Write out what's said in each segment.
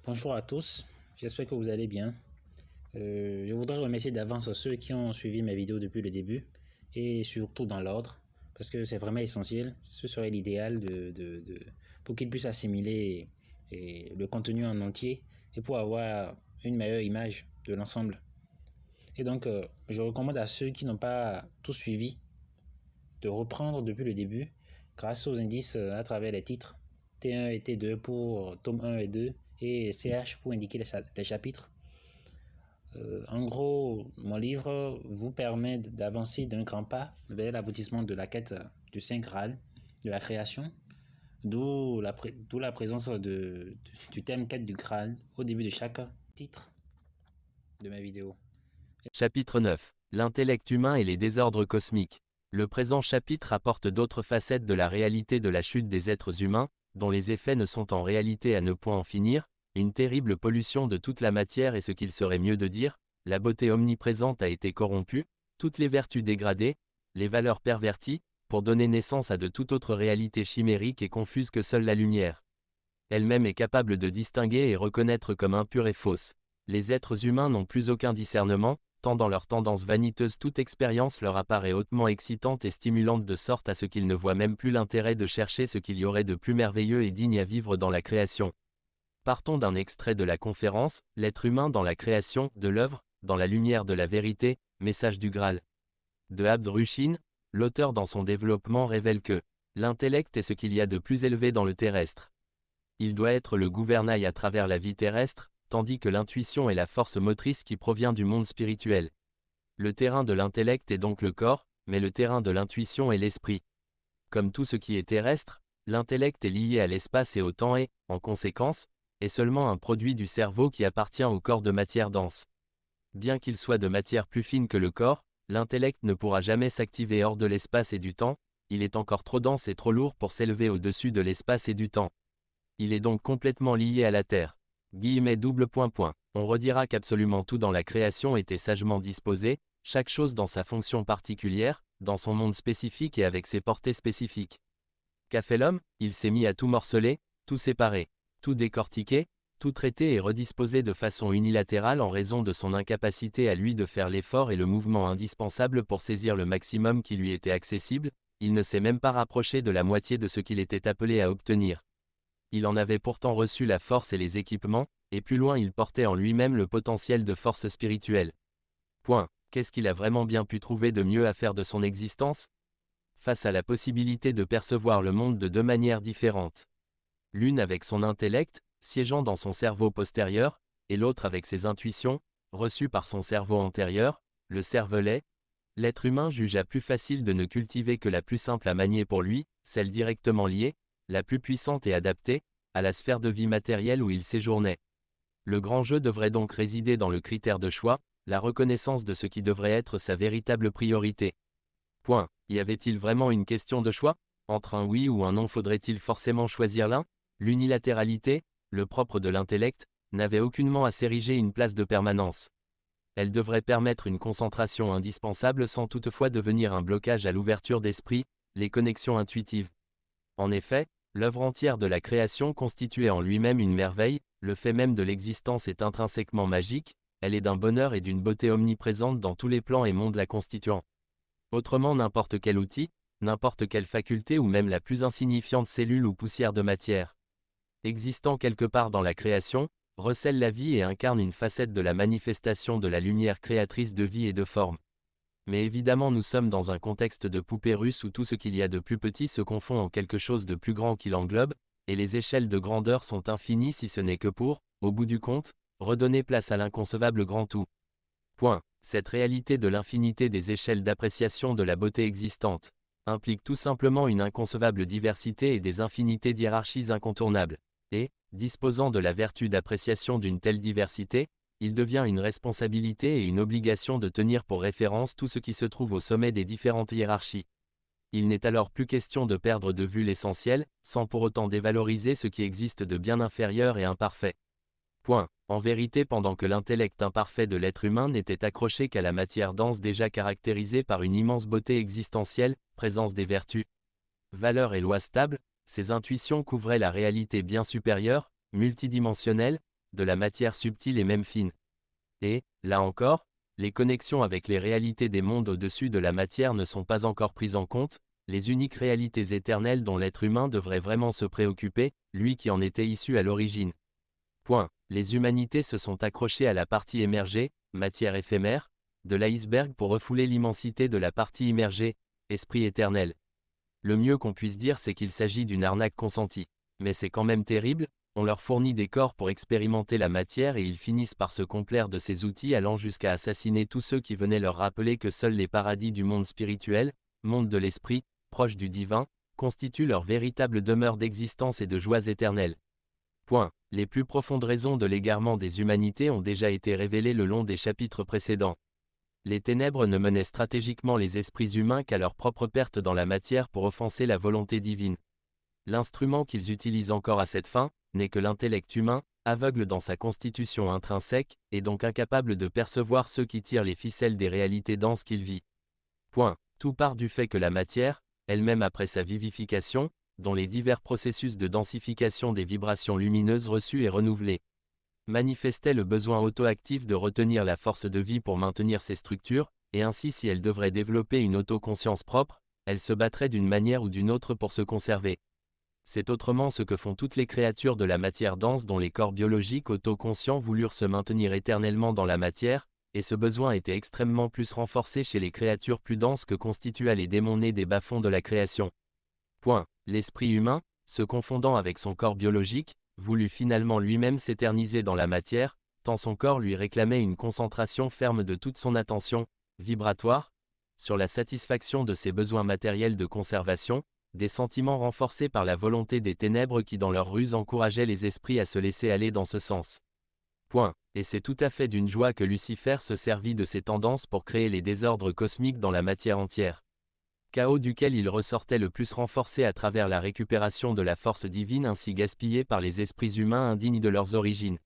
Bonjour à tous, j'espère que vous allez bien. Je voudrais remercier d'avance ceux qui ont suivi mes vidéos depuis le début et surtout dans l'ordre parce que c'est vraiment essentiel. Ce serait l'idéal pour qu'ils puissent assimiler le contenu en entier et pour avoir une meilleure image de l'ensemble. Et donc, je recommande à ceux qui n'ont pas tout suivi de reprendre depuis le début grâce aux indices à travers les titres T1 et T2 pour tome 1 et 2 et CH pour indiquer les chapitres. En gros, mon livre vous permet d'avancer d'un grand pas vers l'aboutissement de la quête du Saint Graal, de la création, d'où la présence du thème quête du Graal au début de chaque titre de ma vidéo. Chapitre 9. L'intellect humain et les désordres cosmiques. Le présent chapitre apporte d'autres facettes de la réalité de la chute des êtres humains, dont les effets ne sont en réalité à ne point en finir, une terrible pollution de toute la matière et ce qu'il serait mieux de dire, la beauté omniprésente a été corrompue, toutes les vertus dégradées, les valeurs perverties, pour donner naissance à de toute autre réalité chimérique et confuse que seule la lumière. Elle-même est capable de distinguer et reconnaître comme impure et fausse. Les êtres humains n'ont plus aucun discernement, tant dans leur tendance vaniteuse toute expérience leur apparaît hautement excitante et stimulante de sorte à ce qu'ils ne voient même plus l'intérêt de chercher ce qu'il y aurait de plus merveilleux et digne à vivre dans la création. Partons d'un extrait de la conférence « L'être humain dans la création » de l'œuvre « Dans la lumière de la vérité, message du Graal » de Abd Rushin. L'auteur dans son développement révèle que l'intellect est ce qu'il y a de plus élevé dans le terrestre. Il doit être le gouvernail à travers la vie terrestre, tandis que l'intuition est la force motrice qui provient du monde spirituel. Le terrain de l'intellect est donc le corps, mais le terrain de l'intuition est l'esprit. Comme tout ce qui est terrestre, l'intellect est lié à l'espace et au temps et, en conséquence, est seulement un produit du cerveau qui appartient au corps de matière dense. Bien qu'il soit de matière plus fine que le corps, l'intellect ne pourra jamais s'activer hors de l'espace et du temps, il est encore trop dense et trop lourd pour s'élever au-dessus de l'espace et du temps. Il est donc complètement lié à la Terre. On redira qu'absolument tout dans la création était sagement disposé, chaque chose dans sa fonction particulière, dans son monde spécifique et avec ses portées spécifiques. Qu'a fait l'homme? Il s'est mis à tout morceler, tout séparer, tout décortiquer, tout traiter et redisposer de façon unilatérale en raison de son incapacité à lui de faire l'effort et le mouvement indispensable pour saisir le maximum qui lui était accessible, il ne s'est même pas rapproché de la moitié de ce qu'il était appelé à obtenir. Il en avait pourtant reçu la force et les équipements, et plus loin il portait en lui-même le potentiel de force spirituelle. Qu'est-ce qu'il a vraiment bien pu trouver de mieux à faire de son existence? Face à la possibilité de percevoir le monde de deux manières différentes. L'une avec son intellect, siégeant dans son cerveau postérieur, et l'autre avec ses intuitions, reçues par son cerveau antérieur, le cervelet, l'être humain jugea plus facile de ne cultiver que la plus simple à manier pour lui, celle directement liée, la plus puissante et adaptée, à la sphère de vie matérielle où il séjournait. Le grand jeu devrait donc résider dans le critère de choix, la reconnaissance de ce qui devrait être sa véritable priorité. Y avait-il vraiment une question de choix? Entre un oui ou un non faudrait-il forcément choisir l'un? L'unilatéralité, le propre de l'intellect, n'avait aucunement à s'ériger une place de permanence. Elle devrait permettre une concentration indispensable sans toutefois devenir un blocage à l'ouverture d'esprit, les connexions intuitives. En effet, l'œuvre entière de la création constituait en lui-même une merveille, le fait même de l'existence est intrinsèquement magique, elle est d'un bonheur et d'une beauté omniprésente dans tous les plans et mondes la constituant. Autrement n'importe quel outil, n'importe quelle faculté ou même la plus insignifiante cellule ou poussière de matière, existant quelque part dans la création, recèle la vie et incarne une facette de la manifestation de la lumière créatrice de vie et de forme. Mais évidemment nous sommes dans un contexte de poupée russe où tout ce qu'il y a de plus petit se confond en quelque chose de plus grand qui l'englobe, et les échelles de grandeur sont infinies si ce n'est que pour, au bout du compte, redonner place à l'inconcevable grand tout. Cette réalité de l'infinité des échelles d'appréciation de la beauté existante implique tout simplement une inconcevable diversité et des infinités d'hiérarchies incontournables. Et, disposant de la vertu d'appréciation d'une telle diversité, il devient une responsabilité et une obligation de tenir pour référence tout ce qui se trouve au sommet des différentes hiérarchies. Il n'est alors plus question de perdre de vue l'essentiel, sans pour autant dévaloriser ce qui existe de bien inférieur et imparfait. En vérité, pendant que l'intellect imparfait de l'être humain n'était accroché qu'à la matière dense déjà caractérisée par une immense beauté existentielle, présence des vertus, valeurs et lois stables, ses intuitions couvraient la réalité bien supérieure, multidimensionnelle, de la matière subtile et même fine. Et, là encore, les connexions avec les réalités des mondes au-dessus de la matière ne sont pas encore prises en compte, les uniques réalités éternelles dont l'être humain devrait vraiment se préoccuper, lui qui en était issu à l'origine. Point. Les humanités se sont accrochées à la partie émergée, matière éphémère, de l'iceberg pour refouler l'immensité de la partie immergée, esprit éternel. Le mieux qu'on puisse dire c'est qu'il s'agit d'une arnaque consentie. Mais c'est quand même terrible, on leur fournit des corps pour expérimenter la matière et ils finissent par se complaire de ces outils allant jusqu'à assassiner tous ceux qui venaient leur rappeler que seuls les paradis du monde spirituel, monde de l'esprit, proche du divin, constituent leur véritable demeure d'existence et de joies éternelles. Point. Les plus profondes raisons de l'égarement des humanités ont déjà été révélées le long des chapitres précédents. Les ténèbres ne menaient stratégiquement les esprits humains qu'à leur propre perte dans la matière pour offenser la volonté divine. L'instrument qu'ils utilisent encore à cette fin, n'est que l'intellect humain, aveugle dans sa constitution intrinsèque, et donc incapable de percevoir ceux qui tirent les ficelles des réalités denses qu'il vit. Point. Tout part du fait que la matière, elle-même après sa vivification, dont les divers processus de densification des vibrations lumineuses reçues et renouvelées, manifestait le besoin auto-actif de retenir la force de vie pour maintenir ses structures, et ainsi si elle devrait développer une autoconscience propre, elle se battrait d'une manière ou d'une autre pour se conserver. C'est autrement ce que font toutes les créatures de la matière dense dont les corps biologiques autoconscients voulurent se maintenir éternellement dans la matière, et ce besoin était extrêmement plus renforcé chez les créatures plus denses que constituaient les démons nés des bas-fonds de la création. Point. L'esprit humain, se confondant avec son corps biologique, voulut finalement lui-même s'éterniser dans la matière, tant son corps lui réclamait une concentration ferme de toute son attention, vibratoire, sur la satisfaction de ses besoins matériels de conservation, des sentiments renforcés par la volonté des ténèbres qui dans leur ruse encourageaient les esprits à se laisser aller dans ce sens. Point. Et c'est tout à fait d'une joie que Lucifer se servit de ces tendances pour créer les désordres cosmiques dans la matière entière. Chaos duquel il ressortait le plus renforcé à travers la récupération de la force divine ainsi gaspillée par les esprits humains indignes de leurs origines.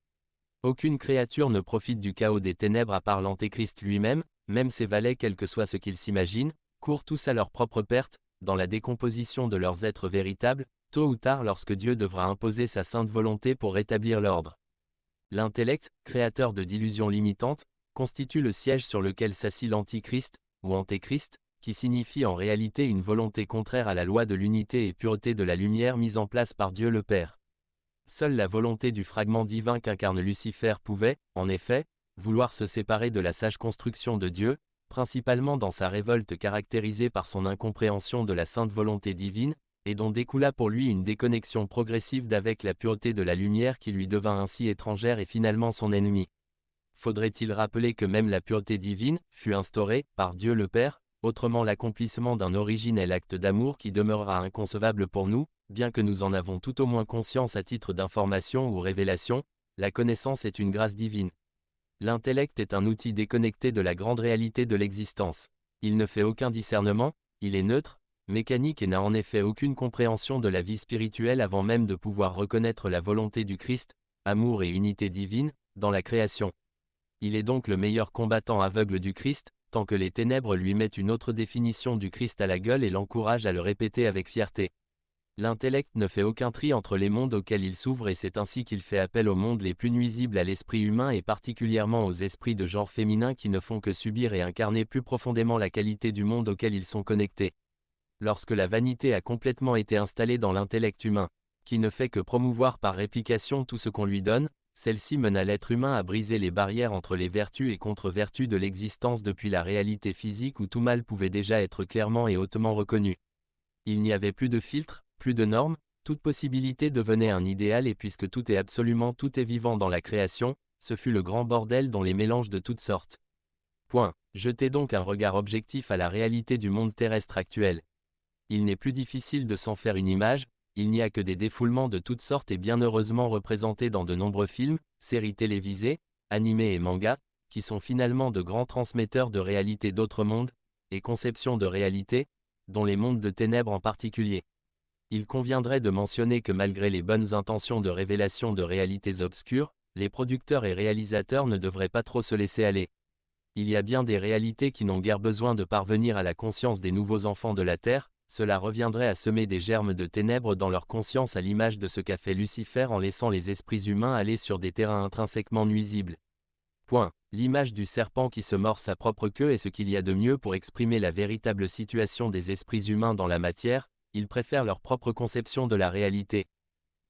Aucune créature ne profite du chaos des ténèbres à part l'Antéchrist lui-même, même ses valets quel que soit ce qu'ils s'imaginent, courent tous à leur propre perte, dans la décomposition de leurs êtres véritables, tôt ou tard lorsque Dieu devra imposer sa sainte volonté pour rétablir l'ordre. L'intellect, créateur de d'illusions limitantes, constitue le siège sur lequel s'assit l'Antichrist, ou Antéchrist, qui signifie en réalité une volonté contraire à la loi de l'unité et pureté de la lumière mise en place par Dieu le Père. Seule la volonté du fragment divin qu'incarne Lucifer pouvait, en effet, vouloir se séparer de la sage construction de Dieu, principalement dans sa révolte caractérisée par son incompréhension de la sainte volonté divine, et dont découla pour lui une déconnexion progressive d'avec la pureté de la lumière qui lui devint ainsi étrangère et finalement son ennemi. Faudrait-il rappeler que même la pureté divine fut instaurée par Dieu le Père, autrement l'accomplissement d'un originel acte d'amour qui demeurera inconcevable pour nous, bien que nous en avons tout au moins conscience à titre d'information ou révélation, la connaissance est une grâce divine. L'intellect est un outil déconnecté de la grande réalité de l'existence. Il ne fait aucun discernement, il est neutre, mécanique et n'a en effet aucune compréhension de la vie spirituelle avant même de pouvoir reconnaître la volonté du Christ, amour et unité divine, dans la création. Il est donc le meilleur combattant aveugle du Christ, tant que les ténèbres lui mettent une autre définition du Christ à la gueule et l'encouragent à le répéter avec fierté. L'intellect ne fait aucun tri entre les mondes auxquels il s'ouvre et c'est ainsi qu'il fait appel aux mondes les plus nuisibles à l'esprit humain et particulièrement aux esprits de genre féminin qui ne font que subir et incarner plus profondément la qualité du monde auquel ils sont connectés. Lorsque la vanité a complètement été installée dans l'intellect humain, qui ne fait que promouvoir par réplication tout ce qu'on lui donne, celle-ci mena l'être humain à briser les barrières entre les vertus et contre-vertus de l'existence depuis la réalité physique où tout mal pouvait déjà être clairement et hautement reconnu. Il n'y avait plus de filtres, plus de normes, toute possibilité devenait un idéal et puisque tout est vivant dans la création, ce fut le grand bordel dont les mélanges de toutes sortes. Point. Jetez donc un regard objectif à la réalité du monde terrestre actuel. Il n'est plus difficile de s'en faire une image, il n'y a que des défoulements de toutes sortes et bien heureusement représentés dans de nombreux films, séries télévisées, animés et mangas, qui sont finalement de grands transmetteurs de réalité d'autres mondes, et conceptions de réalité, dont les mondes de ténèbres en particulier. Il conviendrait de mentionner que malgré les bonnes intentions de révélation de réalités obscures, les producteurs et réalisateurs ne devraient pas trop se laisser aller. Il y a bien des réalités qui n'ont guère besoin de parvenir à la conscience des nouveaux enfants de la Terre, cela reviendrait à semer des germes de ténèbres dans leur conscience à l'image de ce qu'a fait Lucifer en laissant les esprits humains aller sur des terrains intrinsèquement nuisibles. Point. L'image du serpent qui se mord sa propre queue est ce qu'il y a de mieux pour exprimer la véritable situation des esprits humains dans la matière, ils préfèrent leur propre conception de la réalité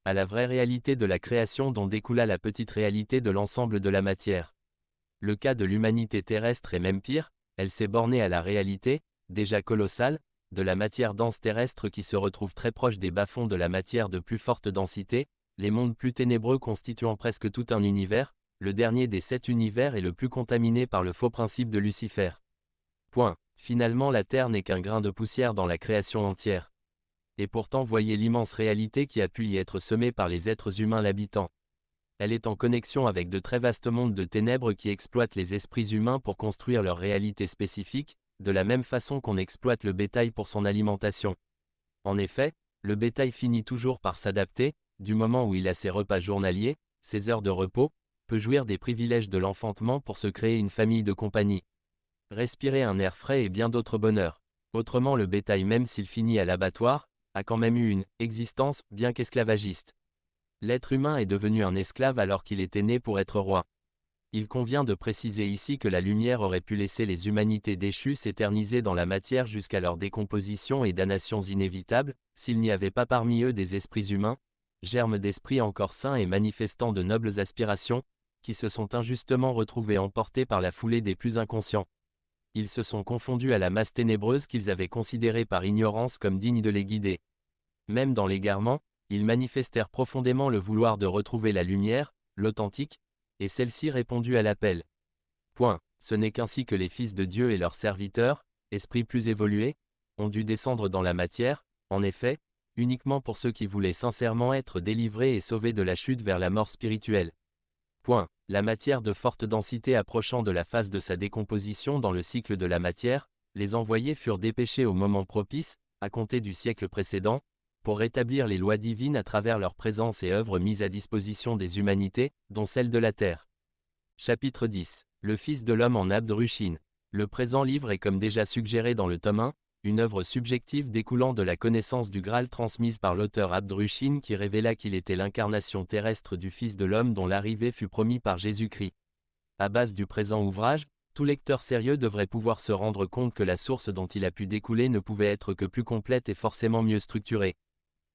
à la vraie réalité de la création dont découla la petite réalité de l'ensemble de la matière. Le cas de l'humanité terrestre est même pire, elle s'est bornée à la réalité, déjà colossale, de la matière dense terrestre qui se retrouve très proche des bas-fonds de la matière de plus forte densité, les mondes plus ténébreux constituant presque tout un univers, le dernier des 7 univers est le plus contaminé par le faux principe de Lucifer. Point. Finalement la Terre n'est qu'un grain de poussière dans la création entière. Et pourtant voyez l'immense réalité qui a pu y être semée par les êtres humains l'habitant. Elle est en connexion avec de très vastes mondes de ténèbres qui exploitent les esprits humains pour construire leur réalité spécifique, de la même façon qu'on exploite le bétail pour son alimentation. En effet, le bétail finit toujours par s'adapter, du moment où il a ses repas journaliers, ses heures de repos, peut jouir des privilèges de l'enfantement pour se créer une famille de compagnie. Respirer un air frais et bien d'autres bonheurs. Autrement le bétail même s'il finit à l'abattoir, a quand même eu une existence bien qu'esclavagiste. L'être humain est devenu un esclave alors qu'il était né pour être roi. Il convient de préciser ici que la lumière aurait pu laisser les humanités déchues s'éterniser dans la matière jusqu'à leur décomposition et damnations inévitables, s'il n'y avait pas parmi eux des esprits humains, germes d'esprit encore sains et manifestant de nobles aspirations, qui se sont injustement retrouvés emportés par la foulée des plus inconscients. Ils se sont confondus à la masse ténébreuse qu'ils avaient considérée par ignorance comme digne de les guider. Même dans l'égarement, ils manifestèrent profondément le vouloir de retrouver la lumière, l'authentique, et celle-ci répondit à l'appel. Point. Ce n'est qu'ainsi que les fils de Dieu et leurs serviteurs, esprits plus évolués, ont dû descendre dans la matière, en effet, uniquement pour ceux qui voulaient sincèrement être délivrés et sauvés de la chute vers la mort spirituelle. Point. La matière de forte densité approchant de la phase de sa décomposition dans le cycle de la matière, les envoyés furent dépêchés au moment propice, à compter du siècle précédent, pour rétablir les lois divines à travers leur présence et œuvres mises à disposition des humanités, dont celle de la terre. Chapitre 10. Le Fils de l'homme en Abd-Rushin. Le présent livre est comme déjà suggéré dans le tome 1, une œuvre subjective découlant de la connaissance du Graal transmise par l'auteur Abd-Rushin qui révéla qu'il était l'incarnation terrestre du Fils de l'homme dont l'arrivée fut promis par Jésus-Christ. À base du présent ouvrage, tout lecteur sérieux devrait pouvoir se rendre compte que la source dont il a pu découler ne pouvait être que plus complète et forcément mieux structurée.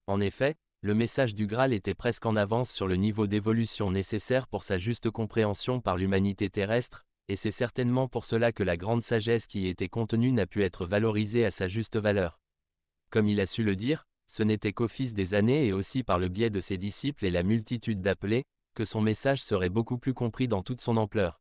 En effet, le message du Graal était presque en avance sur le niveau d'évolution nécessaire pour sa juste compréhension par l'humanité terrestre, et c'est certainement pour cela que la grande sagesse qui y était contenue n'a pu être valorisée à sa juste valeur. Comme il a su le dire, ce n'était qu'au fil des années et aussi par le biais de ses disciples et la multitude d'appelés, que son message serait beaucoup plus compris dans toute son ampleur.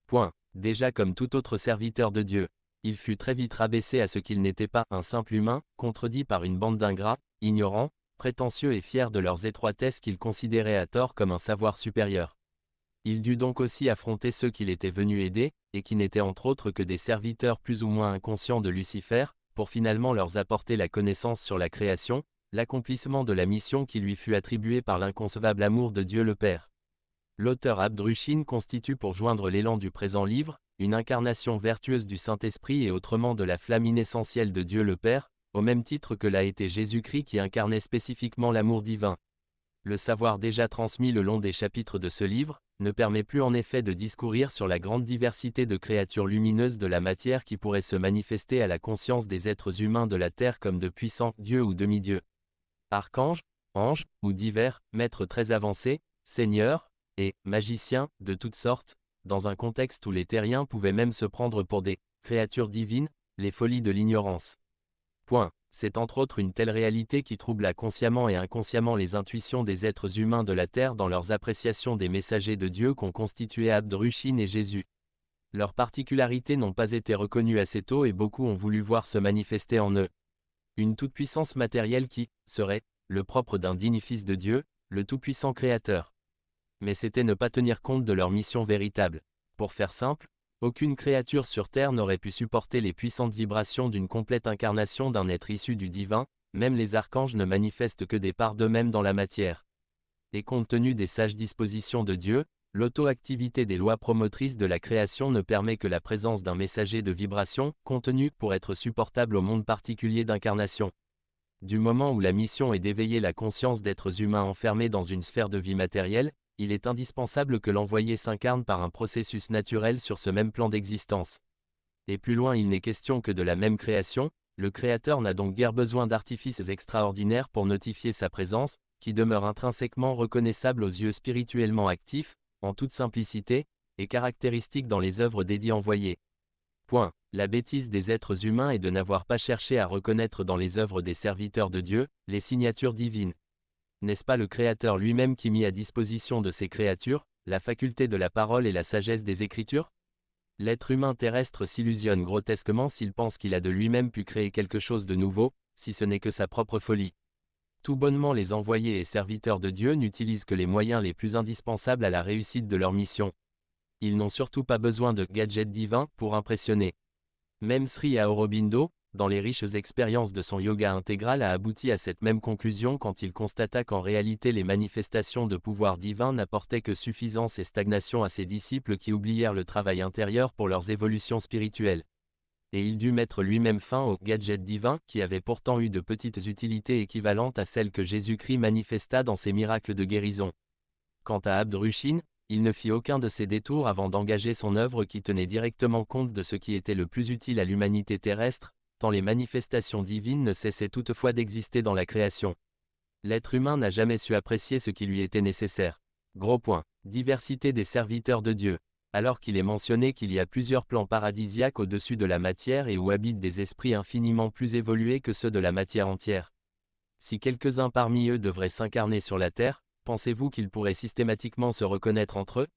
Point. Déjà comme tout autre serviteur de Dieu, il fut très vite rabaissé à ce qu'il n'était pas un simple humain, contredit par une bande d'ingrats, ignorants, prétentieux et fiers de leurs étroitesses qu'il considérait à tort comme un savoir supérieur. Il dut donc aussi affronter ceux qu'il était venu aider, et qui n'étaient entre autres que des serviteurs plus ou moins inconscients de Lucifer, pour finalement leur apporter la connaissance sur la création, l'accomplissement de la mission qui lui fut attribuée par l'inconcevable amour de Dieu le Père. L'auteur Abd-Rushin constitue pour joindre l'élan du présent livre, une incarnation vertueuse du Saint-Esprit et autrement de la flamme inessentielle de Dieu le Père, au même titre que l'a été Jésus-Christ qui incarnait spécifiquement l'amour divin. Le savoir déjà transmis le long des chapitres de ce livre, ne permet plus en effet de discourir sur la grande diversité de créatures lumineuses de la matière qui pourraient se manifester à la conscience des êtres humains de la terre comme de puissants dieux ou demi-dieux. Archanges, anges, ou divers, maîtres très avancés, seigneurs, et magiciens, de toutes sortes, dans un contexte où les terriens pouvaient même se prendre pour des créatures divines, les folies de l'ignorance. Point. C'est entre autres une telle réalité qui troubla consciemment et inconsciemment les intuitions des êtres humains de la terre dans leurs appréciations des messagers de Dieu qu'ont constitués Abd-Rushin et Jésus. Leurs particularités n'ont pas été reconnues assez tôt et beaucoup ont voulu voir se manifester en eux une toute-puissance matérielle qui serait le propre d'un digne fils de Dieu, le tout-puissant Créateur. Mais c'était ne pas tenir compte de leur mission véritable. Pour faire simple, aucune créature sur Terre n'aurait pu supporter les puissantes vibrations d'une complète incarnation d'un être issu du divin, même les archanges ne manifestent que des parts d'eux-mêmes dans la matière. Et compte tenu des sages dispositions de Dieu, L'auto-activité des lois promotrices de la création ne permet que la présence d'un messager de vibration, contenu, pour être supportable au monde particulier d'incarnation. Du moment où la mission est d'éveiller la conscience d'êtres humains enfermés dans une sphère de vie matérielle, il est indispensable que l'envoyé s'incarne par un processus naturel sur ce même plan d'existence. Et plus loin il n'est question que de la même création, le Créateur n'a donc guère besoin d'artifices extraordinaires pour notifier sa présence, qui demeure intrinsèquement reconnaissable aux yeux spirituellement actifs, en toute simplicité, et caractéristique dans les œuvres dédiées envoyées. Point. La bêtise des êtres humains est de n'avoir pas cherché à reconnaître dans les œuvres des serviteurs de Dieu, les signatures divines. N'est-ce pas le Créateur lui-même qui mit à disposition de ses créatures, la faculté de la parole et la sagesse des Écritures? L'être humain terrestre s'illusionne grotesquement s'il pense qu'il a de lui-même pu créer quelque chose de nouveau, si ce n'est que sa propre folie. Tout bonnement les envoyés et serviteurs de Dieu n'utilisent que les moyens les plus indispensables à la réussite de leur mission. Ils n'ont surtout pas besoin de gadgets divins pour impressionner. Même Sri Aurobindo, dans les riches expériences de son yoga intégral, a abouti à cette même conclusion quand il constata qu'en réalité les manifestations de pouvoir divin n'apportaient que suffisance et stagnation à ses disciples qui oublièrent le travail intérieur pour leurs évolutions spirituelles. Et il dut mettre lui-même fin aux gadgets divins qui avaient pourtant eu de petites utilités équivalentes à celles que Jésus-Christ manifesta dans ses miracles de guérison. Quant à Abd Rushin, il ne fit aucun de ces détours avant d'engager son œuvre qui tenait directement compte de ce qui était le plus utile à l'humanité terrestre, tant les manifestations divines ne cessaient toutefois d'exister dans la création. L'être humain n'a jamais su apprécier ce qui lui était nécessaire. Gros point. Diversité des serviteurs de Dieu. Alors qu'il est mentionné qu'il y a plusieurs plans paradisiaques au-dessus de la matière et où habitent des esprits infiniment plus évolués que ceux de la matière entière. Si quelques-uns parmi eux devraient s'incarner sur la terre, pensez-vous qu'ils pourraient systématiquement se reconnaître entre eux?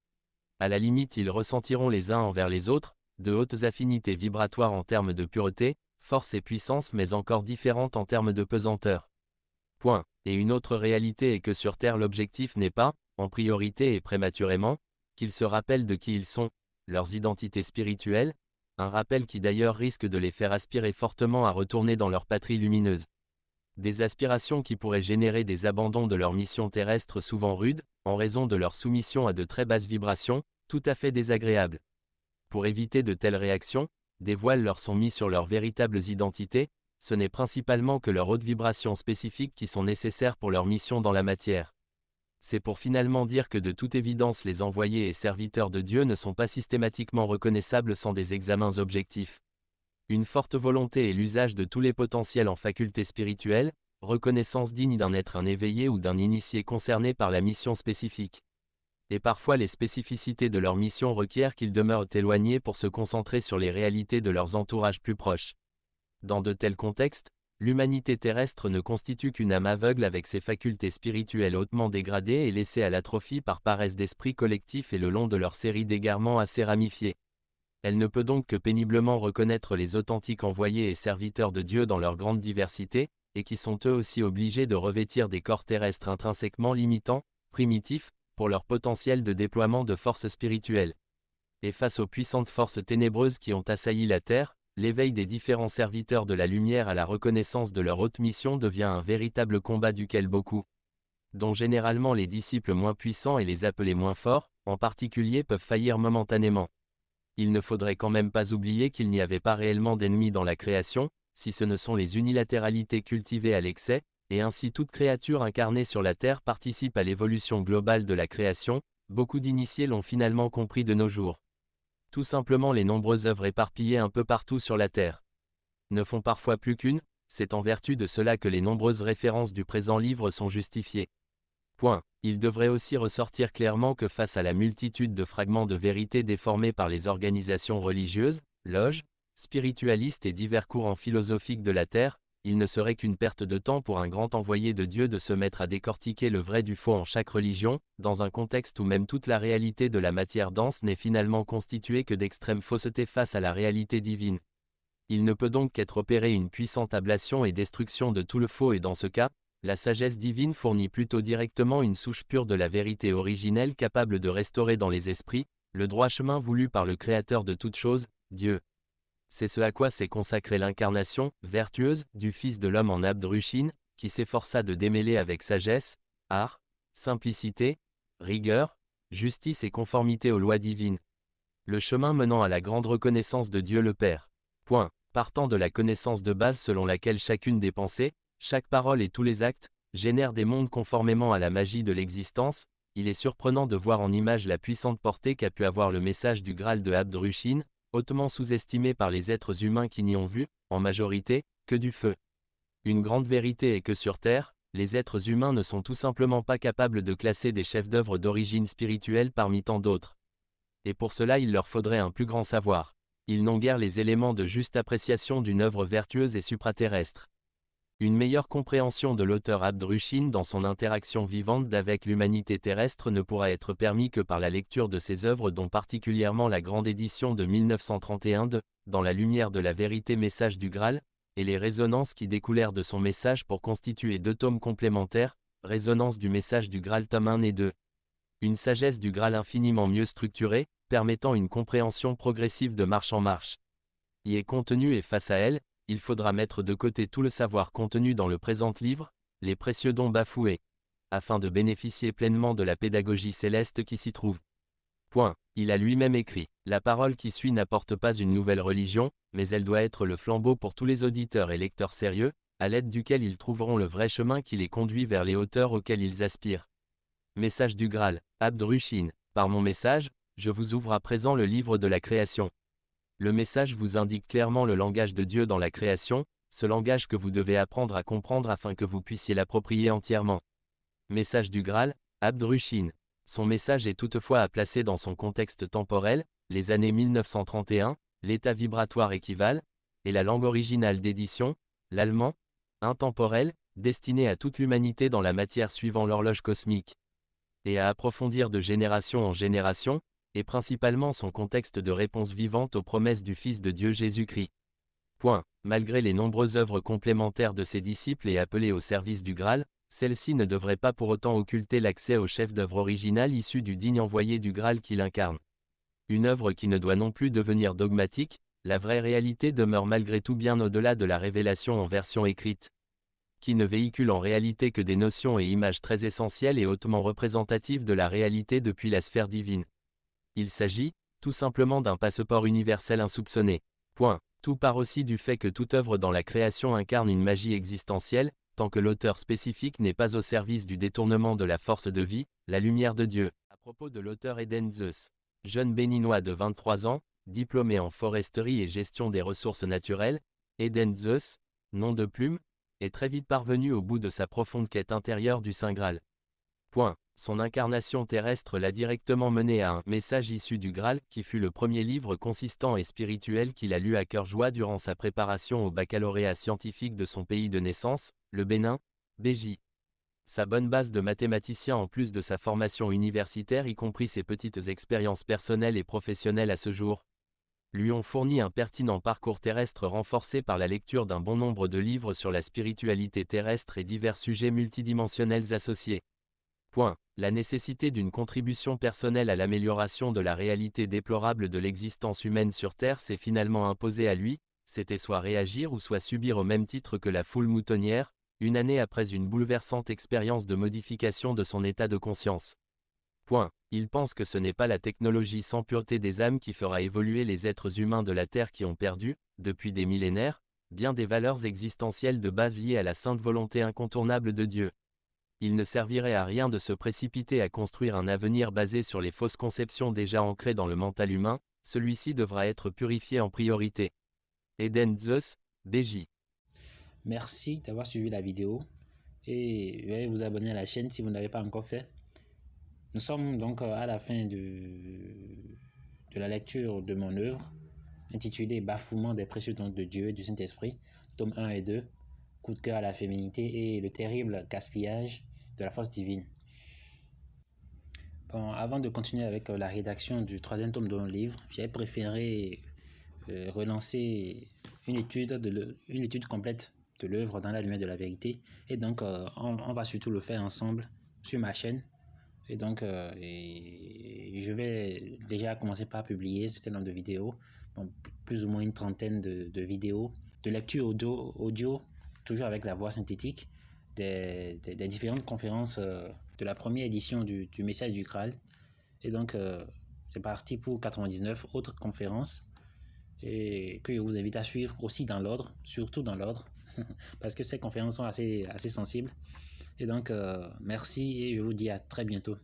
À la limite ils ressentiront les uns envers les autres, de hautes affinités vibratoires en termes de pureté, force et puissance mais encore différentes en termes de pesanteur. Point. Et une autre réalité est que sur Terre l'objectif n'est pas, en priorité et prématurément, qu'ils se rappellent de qui ils sont, leurs identités spirituelles, un rappel qui d'ailleurs risque de les faire aspirer fortement à retourner dans leur patrie lumineuse. Des aspirations qui pourraient générer des abandons de leur mission terrestre souvent rudes, en raison de leur soumission à de très basses vibrations, tout à fait désagréables. Pour éviter de telles réactions, des voiles leur sont mis sur leurs véritables identités, ce n'est principalement que leurs hautes vibrations spécifiques qui sont nécessaires pour leur mission dans la matière. C'est pour finalement dire que de toute évidence les envoyés et serviteurs de Dieu ne sont pas systématiquement reconnaissables sans des examens objectifs. Une forte volonté et l'usage de tous les potentiels en facultés spirituelles, reconnaissance digne d'un être un éveillé ou d'un initié concerné par la mission spécifique. Et parfois les spécificités de leur mission requièrent qu'ils demeurent éloignés pour se concentrer sur les réalités de leurs entourages plus proches. Dans de tels contextes, l'humanité terrestre ne constitue qu'une âme aveugle avec ses facultés spirituelles hautement dégradées et laissée à l'atrophie par paresse d'esprit collectif et le long de leur série d'égarements assez ramifiés. Elle ne peut donc que péniblement reconnaître les authentiques envoyés et serviteurs de Dieu dans leur grande diversité, et qui sont eux aussi obligés de revêtir des corps terrestres intrinsèquement limitants, primitifs, pour leur potentiel de déploiement de forces spirituelles. Et face aux puissantes forces ténébreuses qui ont assailli la Terre, l'éveil des différents serviteurs de la lumière à la reconnaissance de leur haute mission devient un véritable combat duquel beaucoup, dont généralement les disciples moins puissants et les appelés moins forts, en particulier peuvent faillir momentanément. Il ne faudrait quand même pas oublier qu'il n'y avait pas réellement d'ennemis dans la création, si ce ne sont les unilatéralités cultivées à l'excès, et ainsi toute créature incarnée sur la Terre participe à l'évolution globale de la création, beaucoup d'initiés l'ont finalement compris de nos jours. Tout simplement les nombreuses œuvres éparpillées un peu partout sur la Terre ne font parfois plus qu'une, c'est en vertu de cela que les nombreuses références du présent livre sont justifiées. Point. Il devrait aussi ressortir clairement que face à la multitude de fragments de vérité déformés par les organisations religieuses, loges, spiritualistes et divers courants philosophiques de la Terre, il ne serait qu'une perte de temps pour un grand envoyé de Dieu de se mettre à décortiquer le vrai du faux en chaque religion, dans un contexte où même toute la réalité de la matière dense n'est finalement constituée que d'extrême fausseté face à la réalité divine. Il ne peut donc qu'être opéré une puissante ablation et destruction de tout le faux et dans ce cas, la sagesse divine fournit plutôt directement une souche pure de la vérité originelle capable de restaurer dans les esprits, le droit chemin voulu par le Créateur de toutes choses, Dieu. C'est ce à quoi s'est consacrée l'incarnation, vertueuse, du Fils de l'homme en Abd Rushin, qui s'efforça de démêler avec sagesse, art, simplicité, rigueur, justice et conformité aux lois divines. Le chemin menant à la grande reconnaissance de Dieu le Père. Point. Partant de la connaissance de base selon laquelle chacune des pensées, chaque parole et tous les actes, génèrent des mondes conformément à la magie de l'existence, il est surprenant de voir en image la puissante portée qu'a pu avoir le message du Graal de Abd Rushin, hautement sous-estimé par les êtres humains qui n'y ont vu, en majorité, que du feu. Une grande vérité est que sur Terre, les êtres humains ne sont tout simplement pas capables de classer des chefs-d'œuvre d'origine spirituelle parmi tant d'autres. Et pour cela il leur faudrait un plus grand savoir. Ils n'ont guère les éléments de juste appréciation d'une œuvre vertueuse et supraterrestre. Une meilleure compréhension de l'auteur Abd Rushin dans son interaction vivante avec l'humanité terrestre ne pourra être permis que par la lecture de ses œuvres dont particulièrement la grande édition de 1931 de « Dans la lumière de la vérité message du Graal » et les résonances qui découlèrent de son message pour constituer 2 tomes complémentaires, Résonance du message du Graal tome 1 et 2. Une sagesse du Graal infiniment mieux structurée, permettant une compréhension progressive de marche en marche. Y est contenue et face à elle, il faudra mettre de côté tout le savoir contenu dans le présent livre, les précieux dons bafoués, afin de bénéficier pleinement de la pédagogie céleste qui s'y trouve. Point. Il a lui-même écrit, « La parole qui suit n'apporte pas une nouvelle religion, mais elle doit être le flambeau pour tous les auditeurs et lecteurs sérieux, à l'aide duquel ils trouveront le vrai chemin qui les conduit vers les hauteurs auxquelles ils aspirent. » Message du Graal, Abd Rushin. Par mon message, je vous ouvre à présent le livre de la création. Le message vous indique clairement le langage de Dieu dans la création, ce langage que vous devez apprendre à comprendre afin que vous puissiez l'approprier entièrement. Message du Graal, Abd Rushin. Son message est toutefois à placer dans son contexte temporel, les années 1931, l'état vibratoire équivalent, et la langue originale d'édition, l'allemand, intemporel, destiné à toute l'humanité dans la matière suivant l'horloge cosmique. Et à approfondir de génération en génération, et principalement son contexte de réponse vivante aux promesses du Fils de Dieu Jésus-Christ. Point. Malgré les nombreuses œuvres complémentaires de ses disciples et appelées au service du Graal, celle-ci ne devrait pas pour autant occulter l'accès au chef-d'œuvre original issu du digne envoyé du Graal qu'il incarne. Une œuvre qui ne doit non plus devenir dogmatique, la vraie réalité demeure malgré tout bien au-delà de la révélation en version écrite, qui ne véhicule en réalité que des notions et images très essentielles et hautement représentatives de la réalité depuis la sphère divine. Il s'agit, tout simplement d'un passeport universel insoupçonné. Point. Tout part aussi du fait que toute œuvre dans la création incarne une magie existentielle, tant que l'auteur spécifique n'est pas au service du détournement de la force de vie, la lumière de Dieu. À propos de l'auteur Eden Zeus, jeune béninois de 23 ans, diplômé en foresterie et gestion des ressources naturelles, Eden Zeus, nom de plume, est très vite parvenu au bout de sa profonde quête intérieure du Saint Graal. Point. Son incarnation terrestre l'a directement mené à un message issu du Graal, qui fut le premier livre consistant et spirituel qu'il a lu à cœur joie durant sa préparation au baccalauréat scientifique de son pays de naissance, le Bénin, BJ. Sa bonne base de mathématicien en plus de sa formation universitaire y compris ses petites expériences personnelles et professionnelles à ce jour, lui ont fourni un pertinent parcours terrestre renforcé par la lecture d'un bon nombre de livres sur la spiritualité terrestre et divers sujets multidimensionnels associés. Point. La nécessité d'une contribution personnelle à l'amélioration de la réalité déplorable de l'existence humaine sur Terre s'est finalement imposée à lui, c'était soit réagir ou soit subir au même titre que la foule moutonnière, une année après une bouleversante expérience de modification de son état de conscience. Point. Il pense que ce n'est pas la technologie sans pureté des âmes qui fera évoluer les êtres humains de la Terre qui ont perdu, depuis des millénaires, bien des valeurs existentielles de base liées à la sainte volonté incontournable de Dieu. Il ne servirait à rien de se précipiter à construire un avenir basé sur les fausses conceptions déjà ancrées dans le mental humain, celui-ci devra être purifié en priorité. Eden Zeus, BJ. Merci d'avoir suivi la vidéo et veuillez vous abonner à la chaîne si vous ne l'avez pas encore fait. Nous sommes donc à la fin de la lecture de mon œuvre intitulée Bafouement des précieux dons de Dieu et du Saint-Esprit, tome 1 et 2, coup de cœur à la féminité et le terrible gaspillage de la force divine. Bon, avant de continuer avec la rédaction du 3e tome de mon livre, j'ai préféré relancer une étude complète de l'œuvre dans la lumière de la vérité. Et donc, on va surtout le faire ensemble sur ma chaîne. Et donc, je vais déjà commencer par publier ce certain nombre de vidéos, bon, plus ou moins une trentaine de vidéos, de lecture audio, toujours avec la voix synthétique, des différentes conférences de la première édition du Message du Graal, Et donc, c'est parti pour 99 autres conférences et que je vous invite à suivre aussi dans l'ordre, surtout dans l'ordre, parce que ces conférences sont assez sensibles. Et donc, merci et je vous dis à très bientôt.